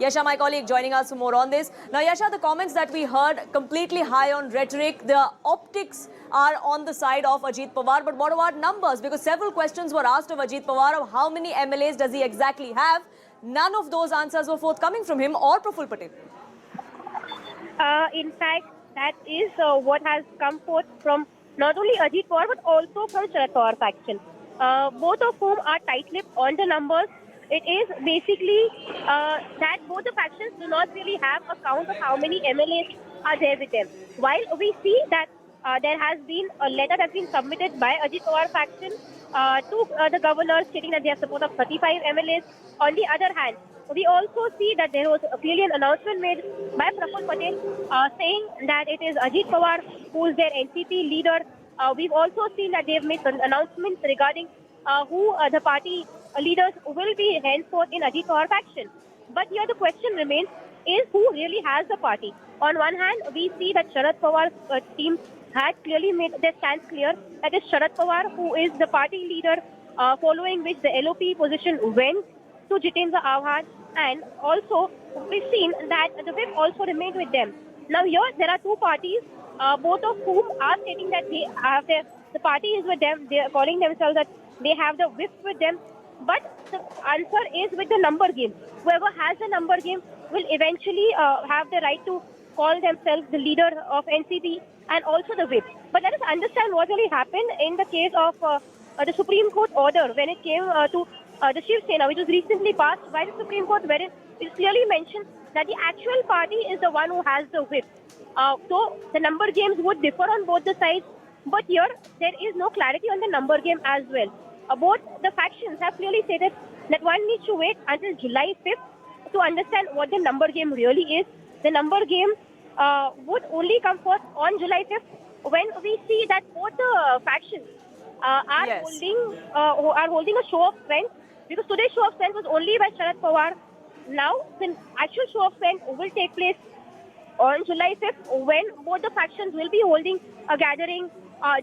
Yasha, my colleague, joining us for more on this. Now, Yasha, the comments that we heard completely high on rhetoric. The optics are on the side of Ajit Pawar. But what about numbers? Because several questions were asked of Ajit Pawar of how many MLAs does he exactly have. None of those answers were forthcoming from him or Praful Patel. In fact, that is what has come forth from not only Ajit Pawar but also from Sharad Pawar faction. Both of whom are tight-lipped on the numbers. It is basically that both the factions do not really have a count of how many MLAs are there with them. While we see that there has been a letter that's been submitted by Ajit Pawar faction to the governor stating that they have support of 35 MLAs. On the other hand, we also see that there was clearly an announcement made by Praful Patel saying that it is Ajit Pawar who is their NCP leader. We've also seen that they've made announcements regarding who the party leaders will be henceforth in Ajit Pawar faction. But here the question remains, is who really has the party? On one hand, we see that Sharad Pawar's team had clearly made their stance clear. That is Sharad Pawar who is the party leader, following which the LOP position went to Jitendra Ahad, and also we've seen that the whip also remained with them. Now here there are two parties, both of whom are stating that they have the party is with them. They are calling themselves that they have the whip with them. But the answer is with the number game. Whoever has the number game will eventually have the right to call themselves the leader of NCP and also the whip. But let us understand what really happened in the case of the Supreme Court order when it came to the Shiv Sena, which was recently passed by the Supreme Court, wherein it is clearly mentioned that the actual party is the one who has the whip. So the number games would differ on both the sides, but here there is no clarity on the number game as well. Both the factions have clearly stated that one needs to wait until July 5th to understand what the number game really is. The number game would only come forth on July 5th when we see that both the factions are holding a show of strength. Because today's show of strength was only by Sharad Pawar. Now, the actual show of strength will take place on July 5th when both the factions will be holding a gathering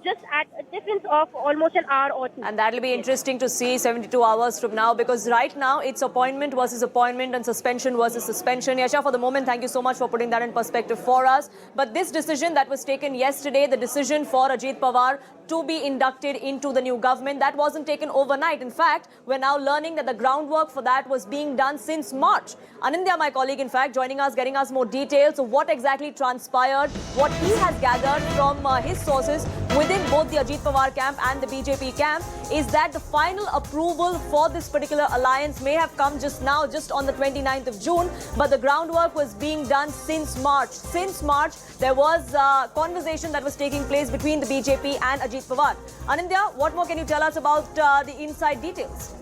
just at a difference of almost an hour or two. And that will be interesting to see 72 hours from now, because right now it's appointment versus appointment and suspension versus suspension. Yasha, for the moment, thank you so much for putting that in perspective for us. But this decision that was taken yesterday, the decision for Ajit Pawar to be inducted into the new government, that wasn't taken overnight. In fact, we're now learning that the groundwork for that was being done since March. Anindya, my colleague, in fact, joining us, getting us more details of what exactly transpired, what he has gathered from his sources within both the Ajit Pawar camp and the BJP camp, is that the final approval for this particular alliance may have come just now, just on the 29th of June, but the groundwork was being done since March. Since March, there was a conversation that was taking place between the BJP and Ajit Pawar. Anindya, what more can you tell us about the inside details?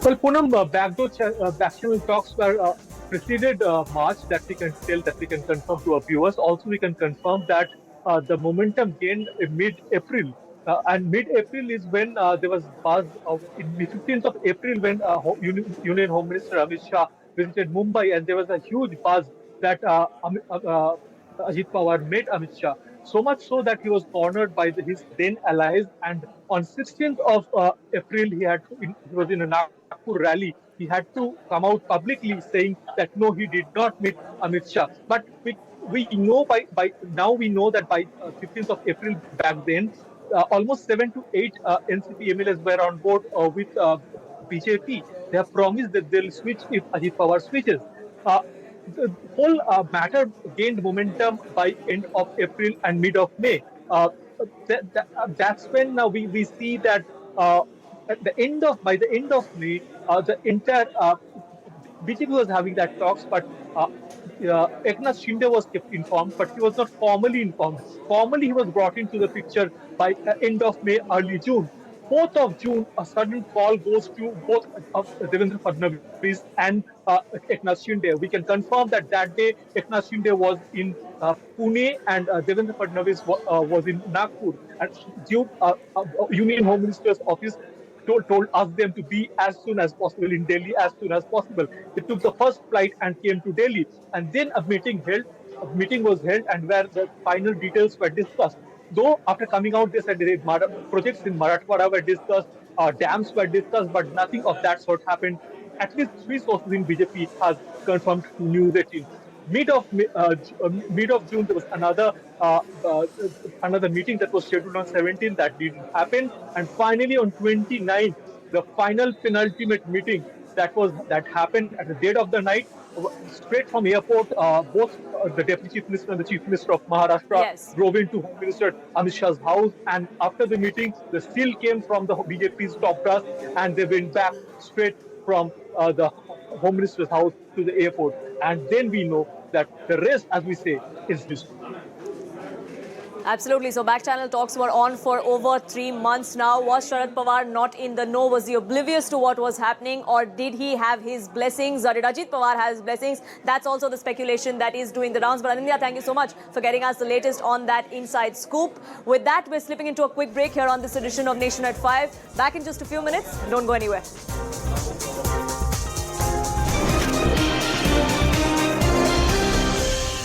Well, Poonam, backdoor channel talks were preceded March, that we can tell, that we can confirm to our viewers. Also, we can confirm that the momentum gained in mid-April. And mid-April is when there was buzz of, in the 15th of April, when Union Home Minister Amit Shah visited Mumbai, and there was a huge buzz that Ajit Pawar met Amit Shah. So much so that he was cornered by his then allies, and on 16th of April, he was in a Nagpur rally. He had to come out publicly saying that no, he did not meet Amit Shah. But we know by now we know that by 15th of April back then, almost 7 to 8 NCP MLAs were on board with BJP. They have promised that they'll switch if Ajit Pawar switches. The whole matter gained momentum by end of April and mid of May. That's when now we see that by the end of May, the entire BJP was having that talks, but Eknath Shinde was kept informed, but he was not formally informed. Formally, he was brought into the picture by end of May, early June. 4th of June, a sudden call goes to both Devendra Fadnavis and Eknath Shinde. We can confirm that day Eknath Shinde was in Pune and Devendra Fadnavis was in Nagpur. And Union Home Minister's office asked them to be as soon as possible in Delhi, as soon as possible. They took the first flight and came to Delhi. And then a meeting was held, and where the final details were discussed. Though after coming out, they said projects in Marathwada were discussed, dams were discussed, but nothing of that sort happened. at least three sources in BJP has confirmed to News18. Mid of June, there was uh, uh, another meeting that was scheduled on 17th that didn't happen, and finally on 29th, the final penultimate meeting that happened at the dead of the night, straight from airport. Both the deputy chief minister and the chief minister of Maharashtra Yes. drove into Home Minister Amit Shah's house, and after the meeting, the seal came from the BJP's top brass, and they went back straight from the Home Minister's house to the airport. And then we know that the rest, as we say, is history. Absolutely. So back channel talks were on for over 3 months now. Was Sharad Pawar not in the know? Was he oblivious to what was happening, or did he have his blessings? Or did Ajit Pawar have his blessings? That's also the speculation that is doing the rounds. But Anindya, thank you so much for getting us the latest on that inside scoop. With that, we're slipping into a quick break here on this edition of Nation at 5. Back in just a few minutes. Don't go anywhere.